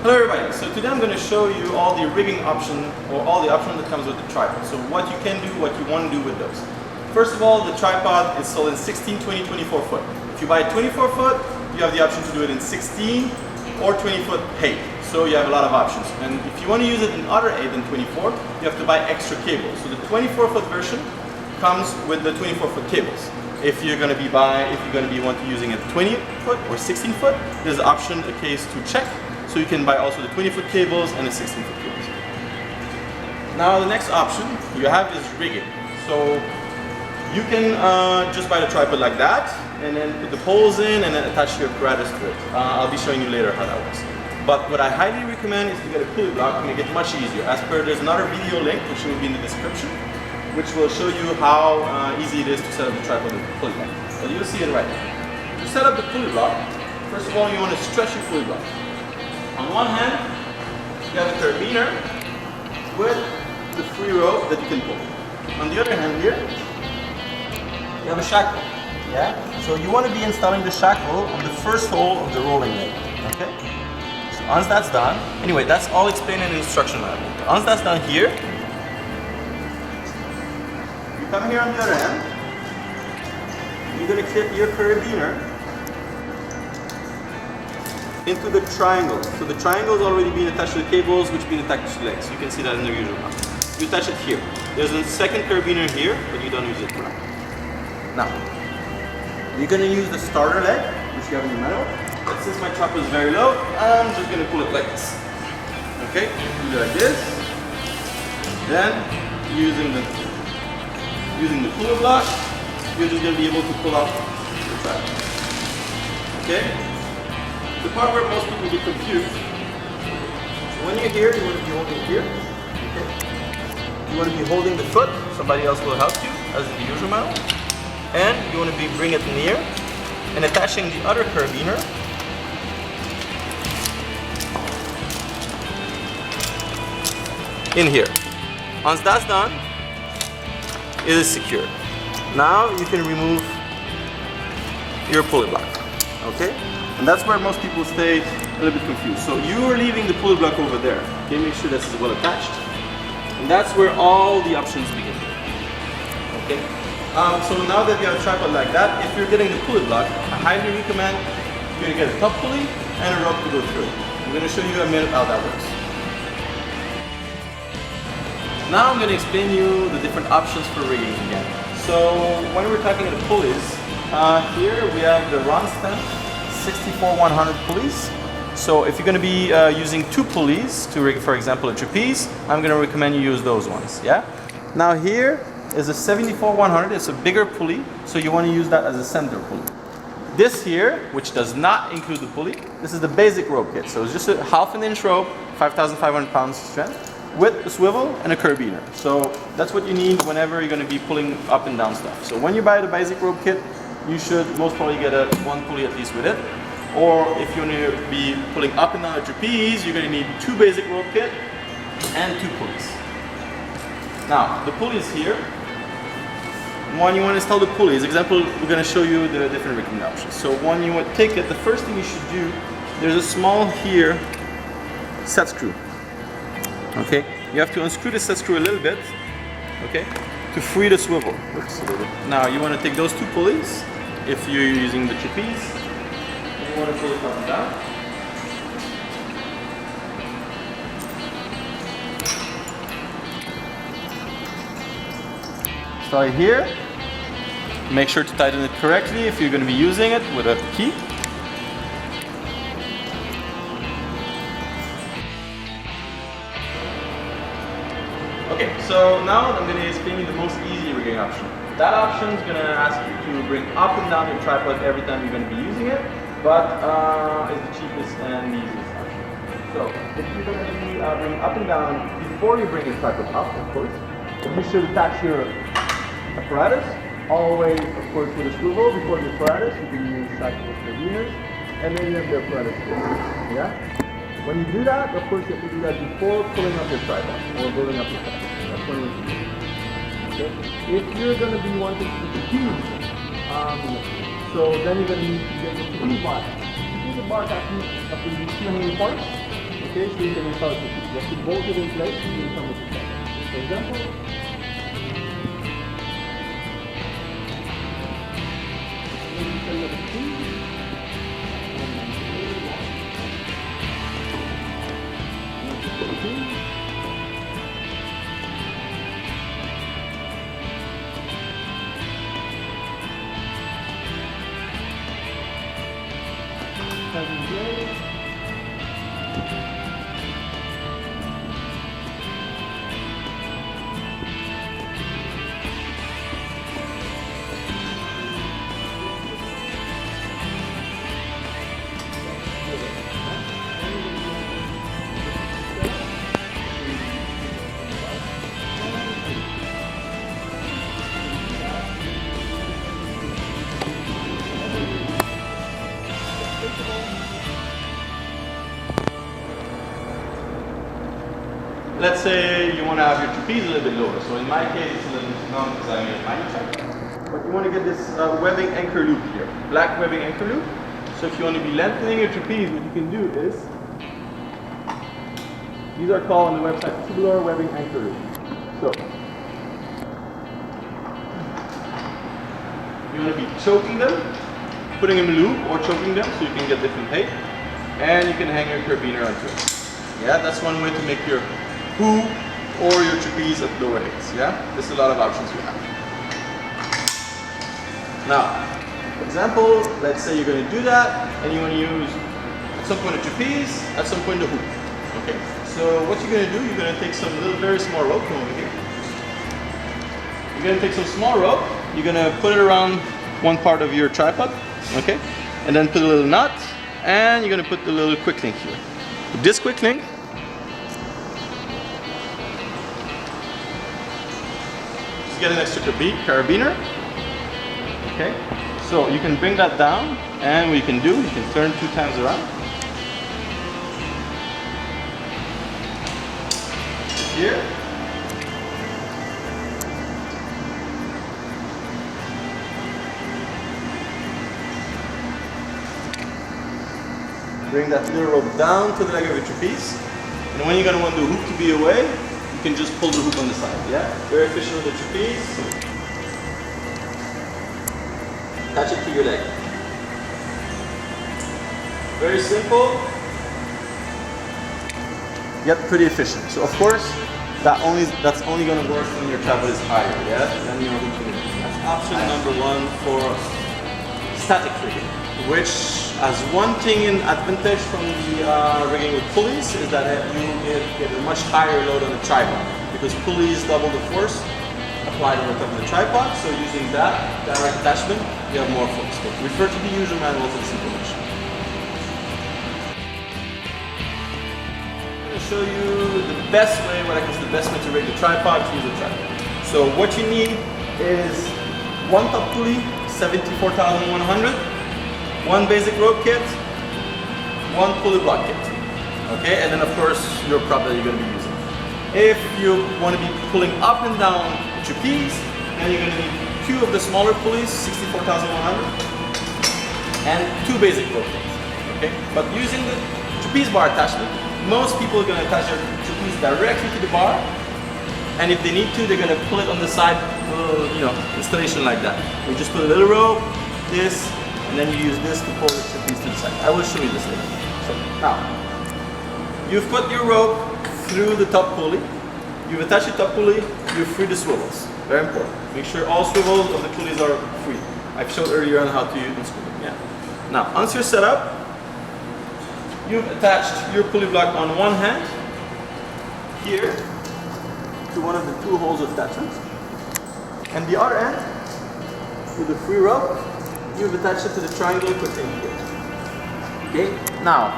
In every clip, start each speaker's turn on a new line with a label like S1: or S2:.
S1: Hello everybody, so today I'm going to show you all the rigging option or all the options that comes with the tripod. So what you can do, what you want to do with those. First of all, the tripod is sold in 16, 20, 24 foot. If you buy 24 foot, you have the option to do it in 16 or 20 foot height. So you have a lot of options. And if you want to use it in other height than 24, you have to buy extra cables. So the 24 foot version comes with the 24 foot cables. If you're going to be want to using it 20 foot or 16 foot, there's an option, a case to check. So you can buy also the 20 foot cables and the 16 foot cables. Now the next option you have is rigging. So you can just buy the tripod like that and then put the poles in and then attach your apparatus to it. I'll be showing you later how that works. But what I highly recommend is to get a pulley block to make it much easier. As per, there's another video link which will be in the description, which will show you how easy it is to set up the tripod with the pulley block. So you'll see it right now. To set up the pulley block, first of all you want to stretch your pulley block. On one hand, you have a carabiner with the free rope that you can pull. On the other hand here, you have a shackle. Yeah? So you want to be installing the shackle on the first hole of the rolling leg. Okay? So once that's done, anyway, that's all explained in the instruction manual. Once that's done here, you come here on the other end, you're going to clip your carabiner into the triangle. So the triangle is already being attached to the cables, which being attached to the legs. You can see that in the usual one. You attach it here. There's a second carabiner here, but you don't use it for now. Now, you're going to use the starter leg, which you have in the manual. But since my tripod is very low, I'm just going to pull it like this. Okay, do it like this. Then, using the pulley block, you're just going to be able to pull up the tripod. Okay. The part where most people get confused. So when you're here, you want to be holding here. Okay. You want to be holding the foot. Somebody else will help you, as in the usual manner. And you want to bring it near and attaching the other carabiner in here. Once that's done, it is secure. Now you can remove your pulley block. Okay. And that's where most people stay a little bit confused. So you are leaving the pulley block over there. Okay, make sure this is well attached. And that's where all the options begin. Okay. So now that you have a tripod like that, if you're getting the pulley block, I highly recommend you're going to get a top pulley and a rope to go through it. I'm going to show you in a minute how that works. Now I'm going to explain you the different options for rigging again. So when we're talking about the pulleys, here we have the Ronstadt 64-100 pulleys. So if you're going to be using two pulleys to rig, for example, a trapeze, I'm going to recommend you use those ones. Yeah. Now here is a 74-100. It's a bigger pulley, so you want to use that as a center pulley. This here, which does not include the pulley, this is the basic rope kit. So it's just a 1/2 inch rope, 5,500 pounds strength, with a swivel and a carabiner. So that's what you need whenever you're going to be pulling up and down stuff. So when you buy the basic rope kit, you should most probably get one pulley at least with it. Or if you want to be pulling up and down a trapeze, you're going to need two basic rope kit and two pulleys. Now, the pulleys here, when you want to install the pulleys, example, we're going to show you the different rigging options. So when you want to take it, the first thing you should do, there's a small here set screw. Okay, you have to unscrew the set screw a little bit, okay, to free the swivel. Oops. Now you want to take those two pulleys, if you're using the trapeze, and you want to pull it up and down. Start here. Make sure to tighten it correctly if you're going to be using it with a key. Okay, so now I'm going to explain you the most easy rigging option. That option is going to ask you to bring up and down your tripod every time you're going to be using it, but it's the cheapest and the easiest option. So if you're going to be bringing up and down before you bring your tripod up, of course, you should attach your apparatus all the way, of course, with a swivel before the apparatus. You can use shackles with carabiners, and then you have the apparatus here. Yeah. When you do that, of course, you have to do that before pulling up your tripod or building up your tripod. That's when you do it. Okay? If you're going to be wanting to trapeze, so then you're going to need to get the trapeze bar. The trapeze bar has to be 2 hanging points. case, you can install a trapeze. You have to bolt it in place and then come with the tripod. For example, let's say you want to have your trapeze a little bit lower. So in my case, it's a little bit long because I made a tiny trapeze. But you want to get this webbing anchor loop here, black webbing anchor loop. So if you want to be lengthening your trapeze, what you can do is, these are called on the website tubular webbing anchor loop. So you want to be choking them, putting them in loop or choking them so you can get different height, and you can hang your carabiner onto it. Yeah, that's one way to make your hoop or your trapeze at lower heights. Yeah, there's a lot of options you have. Now, for example, let's say you're going to do that and you want to use at some point a trapeze, at some point a hoop. Okay, so what you're going to do, you're going to take some very small rope from over here. You're going to take some small rope, you're going to put it around one part of your tripod, okay, and then put a little knot, and you're going to put the little quick link here. With this quick link, just get an extra carabiner. Okay, so you can bring that down, and what you can do, you can turn 2 times around. Here. Bring that little rope down to the leg of your trapeze. And when you're going to want the hoop to be away, you can just pull the hoop on the side. Yeah? Very efficient with the trapeze. Attach it to your leg. Very simple, yet pretty efficient. So of course, that's only going to work when your tripod is higher, yeah? Then you're hoop to the leg. That's option number 1 for static rigging, which has one thing in advantage from the rigging with pulleys is that you get a much higher load on the tripod, because pulleys double the force applied on the top of the tripod. So using that direct attachment, you have more force. But refer to the user manual for this information. I'm going to show you the best way, what I consider the best way to rig the tripod, to use a tripod. So what you need is one top pulley, 74,100, one basic rope kit, one pulley block kit. Okay, and then of course your prop that you're going to be using. If you want to be pulling up and down the trapeze, then you're going to need 2 of the smaller pulleys, 64,100, and 2 basic rope kits. Okay, but using the trapeze bar attachment, most people are going to attach their trapeze directly to the bar, and if they need to, they're going to pull it on the side, installation like that. You just put a little rope, this, and then you use this to pull the trapeze to the side. I will show you this later. So now, you've put your rope through the top pulley, you've attached the top pulley, you free the swivels. Very important. Make sure all swivels of the pulleys are free. I've showed earlier on how to unscrew them. Yeah. Now, once you're set up, you've attached your pulley block on one hand here to one of the 2 holes of attachment, and the other end with the free rope, you've attached it to the triangle put in here. Okay. Now,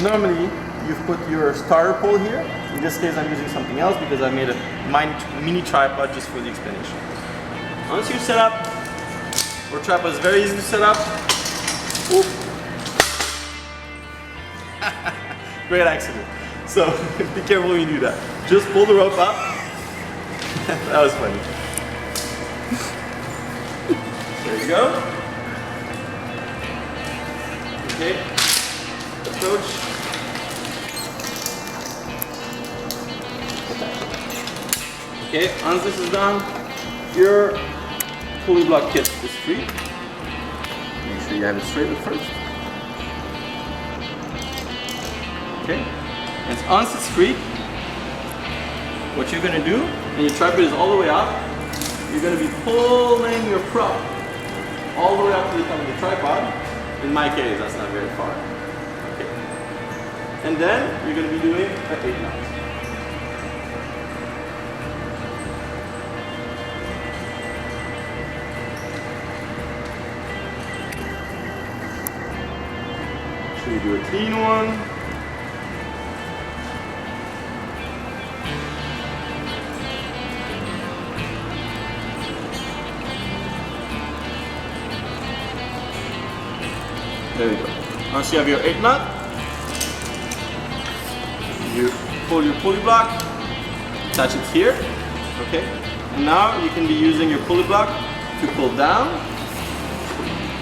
S1: normally you've put your starter pole here. In this case, I'm using something else because I made a mini tripod just for the explanation. Once you set up, our tripod is very easy to set up. Oop. Great accident. So be careful when you do that. Just pull the rope up. That was funny. There you go. Okay. Approach. Okay, once this is done, your pulley block kit is free. Make sure you have it straight at first. Okay, and once it's free, what you're gonna do, and your tripod is all the way up, you're gonna be pulling your prop all the way up to the top of the tripod. In my case, that's not very far. Okay, and then you're gonna be doing an 8 knot. So you do a clean one. There you go. Once you have your 8 knot, you pull your pulley block, attach it here, okay? And now you can be using your pulley block to pull down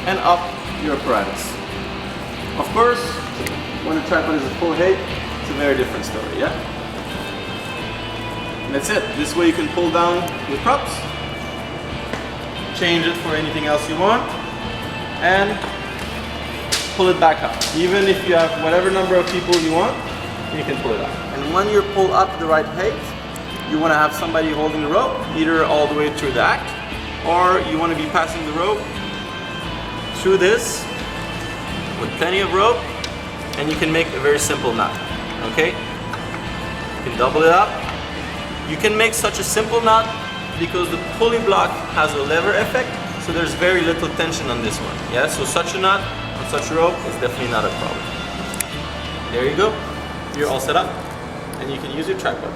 S1: and up your apparatus. Of course, when the tripod is at full height, it's a very different story, yeah? And that's it. This way you can pull down your props, change it for anything else you want, and pull it back up. Even if you have whatever number of people you want, you can pull it up. And when you're pulled up to the right height, you want to have somebody holding the rope, either all the way through the act, or you want to be passing the rope through this with plenty of rope, and you can make a very simple knot, okay? You can double it up. You can make such a simple knot because the pulley block has a lever effect, so there's very little tension on this one, yeah? So such a knot on such a rope is definitely not a problem. There you go. You're all set up, and you can use your tripod.